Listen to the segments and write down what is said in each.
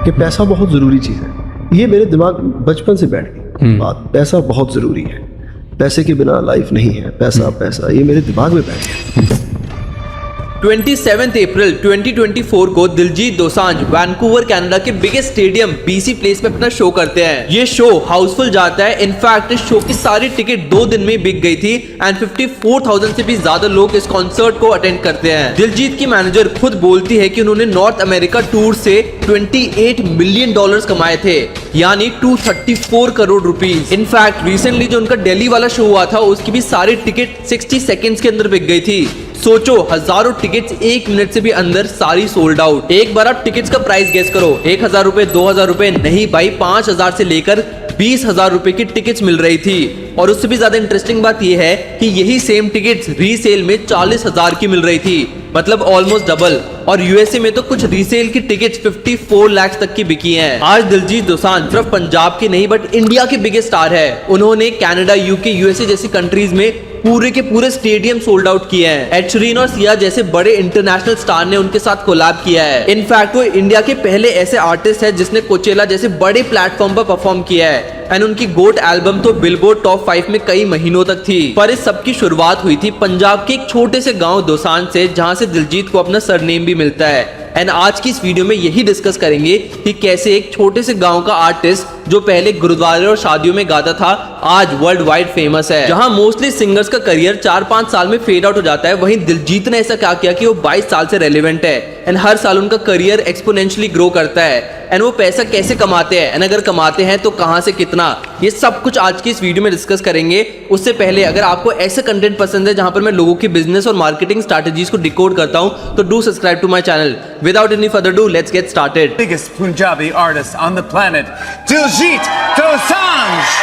कि पैसा बहुत ज़रूरी चीज़ है। ये मेरे दिमाग में बचपन से बैठ गई बात, पैसा बहुत ज़रूरी है, पैसे के बिना लाइफ नहीं है, पैसा पैसा, ये मेरे दिमाग में बैठ गया। 27 अप्रैल 2024 को दिलजीत दोसांझ वैंकूवर कनाडा के बिगेस्ट स्टेडियम बीसी प्लेस में अपना शो करते हैं। ये शो हाउसफुल जाता है। इनफैक्ट इस शो की सारी टिकट 2 दिन में बिक गई थी एंड 54,000 से भी ज्यादा लोग इस कॉन्सर्ट को अटेंड करते हैं। दिलजीत की मैनेजर खुद बोलती है कि उन्होंने नॉर्थ अमेरिका टूर से $28 मिलियन कमाए थे, यानी 234 करोड़ रुपीस। इनफैक्ट रिसेंटली जो उनका दिल्ली वाला शो हुआ था उसकी भी सारी टिकट 60 सेकेंड्स के अंदर बिक गई थी। सोचो, हजारों टिकट्स 1 मिनट से भी अंदर सारी सोल्ड आउट। एक बार आप टिकट्स का प्राइस गेस करो, 1,000 रुपए, 2,000 रुपए नहीं भाई, 5,000 से लेकर 20,000 रुपए की टिकट्स मिल रही थी। और उससे भी ज्यादा इंटरेस्टिंग बात यह है कि यही सेम टिकट्स रीसेल में 40,000 की मिल रही थी, मतलब ऑलमोस्ट डबल। और यूएसए में तो कुछ रीसेल की टिकट्स 54 लाख तक की बिकी हैं। आज दिलजीत दोसांझ सिर्फ पंजाब के नहीं बट इंडिया के बिगेस्ट स्टार है। उन्होंने कनाडा, यूके, यूएसए जैसी कंट्रीज में पूरे के पूरे स्टेडियम सोल्ड आउट किए हैं। एड शीरन और सिया जैसे बड़े इंटरनेशनल स्टार ने उनके साथ कोलैब किया है। इनफैक्ट वो इंडिया के पहले ऐसे आर्टिस्ट है जिसने कोचेला जैसे बड़े प्लेटफॉर्म पर परफॉर्म किया है। एंड उनकी गोट एल्बम तो बिलबोर्ड टॉप 5 में कई महीनों तक थी। पर इस सब की शुरुआत हुई थी पंजाब के एक छोटे से गांव दोसांझ से, जहां से दिलजीत को अपना सरनेम भी मिलता है। एंड आज की इस वीडियो में यही डिस्कस करेंगे कि कैसे एक छोटे से गांव का आर्टिस्ट जो पहले गुरुद्वारे और शादियों में गाता था आज वर्ल्ड वाइड फेमस है। जहां मोस्टली सिंगर्स का करियर 4-5 साल में फेड आउट हो जाता है, वहीं दिलजीत ने ऐसा क्या किया कि वो 22 साल से रेलेवेंट है एंड हर साल उनका करियर एक्सपोनेंशियली ग्रो करता है। एंड वो पैसा कैसे कमाते हैं एंड अगर कमाते हैं तो कहां से कितना, ये सब कुछ आज की इस वीडियो में डिस्कस करेंगे। उससे पहले अगर आपको ऐसा कंटेंट पसंद है जहां पर मैं लोगों की बिजनेस और मार्केटिंग स्ट्रैटेजीज को डिकोड करता हूं, तो do subscribe to my channel. Without any further ado, let's get started. Biggest Punjabi artist on the planet, Diljit Dosanjh.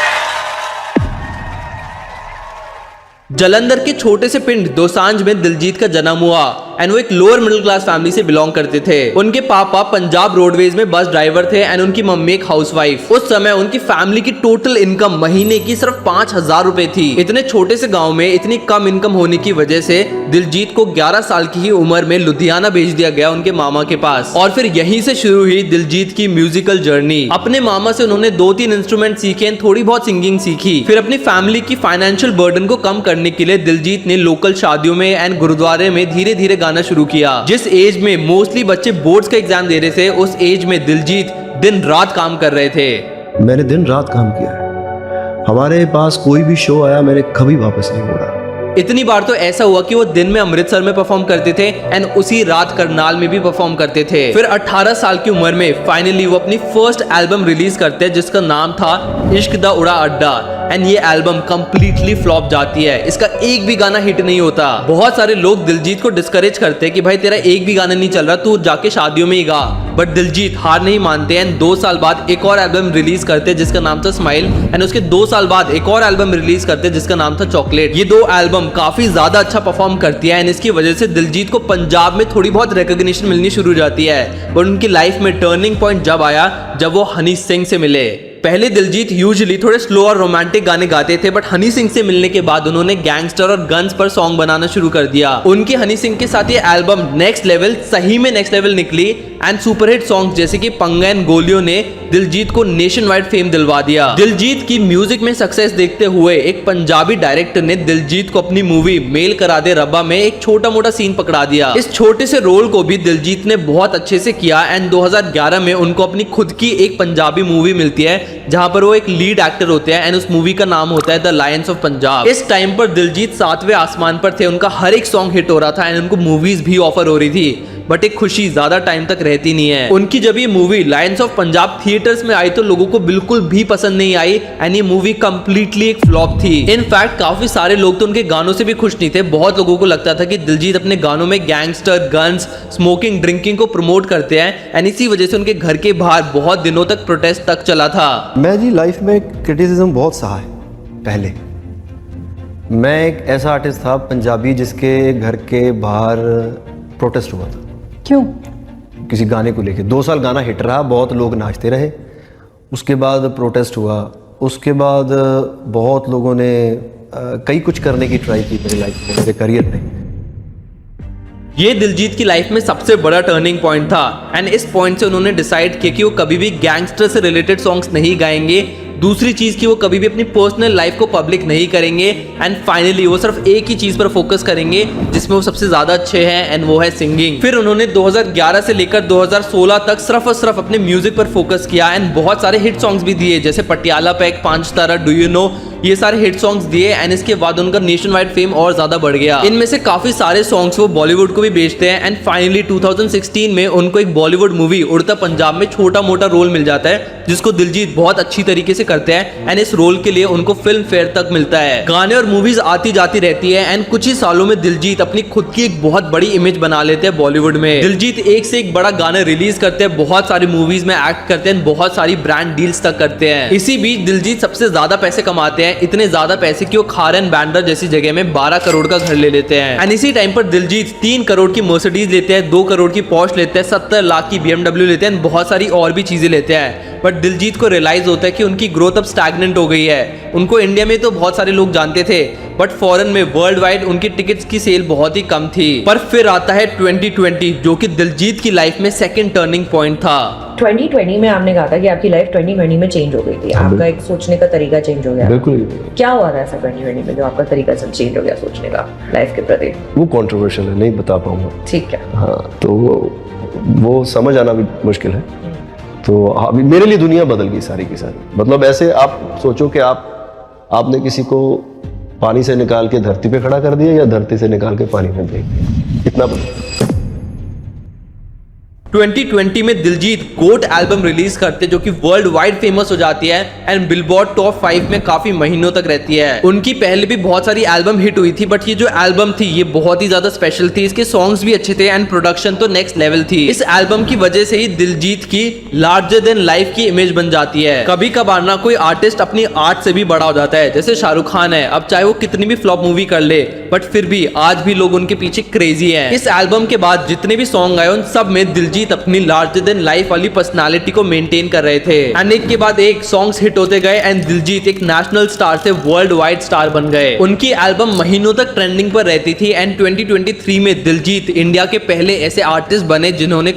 Jalandhar के छोटे से पिंड दोसांझ में दिलजीत का जन्म हुआ एंड वो एक लोअर मिडिल क्लास फैमिली से बिलोंग करते थे। उनके पापा पंजाब रोडवेज में बस ड्राइवर थे एंड उनकी मम्मी एक हाउसवाइफ। उस समय उनकी फैमिली की टोटल इनकम महीने की सिर्फ 5,000 रुपए थी। इतने छोटे से गांव में इतनी कम इनकम होने की वजह से दिलजीत को 11 साल की ही उम्र में लुधियाना भेज दिया गया उनके मामा के पास। और फिर यहीं से शुरू हुई दिलजीत की म्यूजिकल जर्नी। अपने मामा से उन्होंने 2-3 इंस्ट्रूमेंट सीखे, थोड़ी बहुत सिंगिंग सीखी। फिर अपनी फैमिली की फाइनेंशियल बर्डन को कम करने के लिए दिलजीत ने लोकल शादियों में एंड गुरुद्वारे में धीरे धीरे गाना शुरू किया। जिस एज में मोस्टली बच्चे बोर्ड्स का एग्जाम दे रहे थे, उस एज में दिलजीत दिन रात काम कर रहे थे। मैंने दिन रात काम किया है। हमारे पास कोई भी शो आया, मैंने कभी वापस नहीं मोड़ा। इतनी बार तो ऐसा हुआ कि वो दिन में अमृतसर में परफॉर्म करते थे एंड उसी रात करनाल में भी परफॉर्म करते थे। फिर 18 साल की उम्र में फाइनली वो अपनी फर्स्ट एल्बम रिलीज करते हैं जिसका नाम था इश्क दा उड़ा अड्डा। एंड ये एल्बम कंप्लीटली फ्लॉप जाती है, इसका एक भी गाना हिट नहीं होता। बहुत सारे लोग दिलजीत को डिस्करेज करते हैं कि भाई तेरा एक भी गाना नहीं चल रहा, तू जाके शादियों में ही गा। बट दिलजीत हार नहीं मानते एंड 2 साल बाद एक और एल्बम रिलीज करते जिसका नाम था स्माइल एंड उसके 2 साल बाद एक और एल्बम रिलीज करते जिसका नाम था चॉकलेट। ये 2 एल्बम काफी ज्यादा अच्छा परफॉर्म करती है एंड इसकी वजह से दिलजीत को पंजाब में थोड़ी बहुत रिकॉग्निशन मिलनी शुरू हो जाती है। बट उनकी लाइफ में टर्निंग पॉइंट जब आया जब वो हनी सिंह से मिले। पहले दिलजीत यूजुअली थोड़े स्लो और रोमांटिक गाने गाते थे, बट हनी सिंह से मिलने के बाद उन्होंने गैंगस्टर और गन्स पर सॉन्ग बनाना शुरू कर दिया। उनके हनी सिंह के साथ ये एल्बम नेक्स्ट लेवल, सही में नेक्स्ट लेवल निकली एंड सुपरहिट सॉन्ग जैसे कि पंगा एंड गोलियों ने दिलजीत को नेशन वाइड फेम दिलवा दिया। दिलजीत की म्यूजिक में सक्सेस देखते हुए एक पंजाबी डायरेक्टर ने दिलजीत को अपनी मूवी मेल करा दे रब्बा में एक छोटा मोटा सीन पकड़ा दिया। इस छोटे से रोल को भी दिलजीत ने बहुत अच्छे से किया एंड 2011 में उनको अपनी खुद की एक पंजाबी मूवी मिलती है जहां पर वो एक लीड एक्टर होते हैं एंड उस मूवी का नाम होता है द लायंस ऑफ पंजाब। इस टाइम पर दिलजीत 7वें आसमान पर थे, उनका हर एक सॉन्ग हिट हो रहा था एंड उनको मूवीज भी ऑफर हो रही थी। बट एक खुशी ज्यादा टाइम तक रहती नहीं है। उनकी जब ये movie Lions of Punjab theatres में आई तो लोगों को बिल्कुल भी पसंद नहीं आई एंड ये मूवी कंप्लीटली एक फ्लॉप थी। इनफैक्ट काफी सारे लोग तो उनके गानों से भी खुश नहीं थे। बहुत लोगों को लगता था कि दिलजीत अपने गानों में गैंगस्टर, गन्स, स्मोकिंग, ड्रिंकिंग को प्रमोट करते हैं एंड इसी वजह से उनके घर के बाहर बहुत दिनों तक प्रोटेस्ट तक चला था। मैं जी लाइफ में क्रिटिसिज्म बहुत सहा है। पहले मैं एक ऐसा आर्टिस्ट था पंजाबी जिसके घर के बाहर प्रोटेस्ट हुआ था। क्यों? किसी गाने को लेके 2 साल गाना हिट रहा, बहुत लोग नाचते रहे, उसके बाद प्रोटेस्ट हुआ, उसके बाद बहुत लोगों ने कई कुछ करने की ट्राई की मेरी लाइफ में, मेरे करियर में। ये दिलजीत की लाइफ में सबसे बड़ा टर्निंग पॉइंट था एंड इस पॉइंट से उन्होंने डिसाइड किया कि वो कभी भी गैंगस्टर से रिलेटेड सॉन्ग्स नहीं गाएंगे। दूसरी चीज कि वो कभी भी अपनी पर्सनल लाइफ को पब्लिक नहीं करेंगे एंड फाइनली वो सिर्फ एक ही चीज पर फोकस करेंगे जिसमें वो सबसे ज्यादा अच्छे हैं एंड वो है सिंगिंग। फिर उन्होंने 2011 से लेकर 2016 तक सिर्फ और सिर्फ अपने म्यूजिक पर फोकस किया एंड बहुत सारे हिट सॉन्ग्स भी दिए, जैसे Patiala pack, 5 Tara, do you know, ये सारे हिट सॉन्ग्स दिए एंड इसके बाद उनका नेशन वाइड फेम और ज्यादा बढ़ गया। इनमें से काफी सारे सॉन्ग्स वो बॉलीवुड को भी बेचते हैं एंड फाइनली 2016 में उनको एक बॉलीवुड मूवी उड़ता पंजाब में छोटा मोटा रोल मिल जाता है जिसको दिलजीत बहुत अच्छी तरीके से करते हैं एंड इस रोल के लिए उनको फिल्म फेयर तक मिलता है। गाने और मूवीज आती जाती रहती है एंड कुछ ही सालों में दिलजीत अपनी खुद की एक बहुत बड़ी इमेज बना लेते हैं बॉलीवुड में। दिलजीत एक से एक बड़ा गाना रिलीज करते हैं, बहुत सारी मूवीज में एक्ट करते हैं, बहुत सारी ब्रांड डील्स तक करते हैं। इसी बीच दिलजीत सबसे ज्यादा पैसे कमाते हैं, इतने ज्यादा पैसे कि वो खारन बैंड्रा जैसी जगह में 12 करोड़ का घर ले लेते हैं एंड इसी टाइम पर दिलजीत 3 करोड़ की मर्सिडीज लेते हैं, 2 करोड़ की पॉर्श लेते हैं, 70 लाख की BMW लेते हैं, बहुत सारी और भी चीजें लेते हैं। बट दिलजीत को रियलाइज होता है कि उनकी ग्रोथ अब स्टैग्नेंट हो गई है। उनको इंडिया में तो बहुत सारे लोग जानते थे बट फॉरेन में वर्ल्ड वाइड उनकी टिकट्स की सेल बहुत ही कम थी। पर फिर आता है 2020 जो कि दिलजीत की लाइफ में सेकंड टर्निंग पॉइंट था। 2020 में आपने कहा था कि आपकी लाइफ 2020 में चेंज हो गई थी, आपका एक सोचने का तरीका चेंज हो गया। बिल्कुल। क्या हुआ था ऐसा 2020 में जो आपका तरीका सब चेंज हो गया सोचने का लाइफ के प्रति? वो कंट्रोवर्शियल है, नहीं बता पाऊंगा। ठीक है। हाँ, तो वो समझ आना भी मुश्किल है। तो अभी मेरे लिए दुनिया बदल गई सारी की सारी। मतलब ऐसे आप सोचो कि आपने किसी को पानी से निकाल के धरती पे खड़ा कर दिया या धरती से निकाल के पानी में फेंक दिया, इतना बदल। 2020 में दिलजीत गोट एल्बम रिलीज करते जो कि वर्ल्ड वाइड फेमस हो जाती है एंड बिलबोर्ड टॉप 5 में काफी महीनों तक रहती है। उनकी पहले भी बहुत सारी एल्बम हिट हुई थी बट ये जो एल्बम थी ये बहुत ही ज्यादा स्पेशल थी, इसके सॉन्ग्स भी अच्छे थे एंड प्रोडक्शन तो नेक्स्ट लेवल थी। इस एल्बम की वजह से ही दिलजीत की लार्जर देन लाइफ की इमेज बन जाती है। कभी कभार ना कोई आर्टिस्ट अपनी आर्ट से भी बड़ा हो जाता है, जैसे शाहरुख खान है, अब चाहे वो कितनी भी फ्लॉप मूवी कर ले बट फिर भी आज भी लोग उनके पीछे क्रेजी हैं। इस एल्बम के बाद जितने भी सॉन्ग आए उन सब में दिलजीत अपनी लार्जर देन लाइफ वाली पर्सनालिटी को मेंटेन कर रहे थे एंड एक के बाद एक सॉन्ग्स हिट होते गए एंड दिलजीत एक नेशनल स्टार से वर्ल्ड वाइड स्टार बन गए। उनकी एल्बम महीनों तक ट्रेंडिंग पर रहती थी एंड 2023 में दिलजीत इंडिया के पहले ऐसे आर्टिस्ट बने जिन्होंने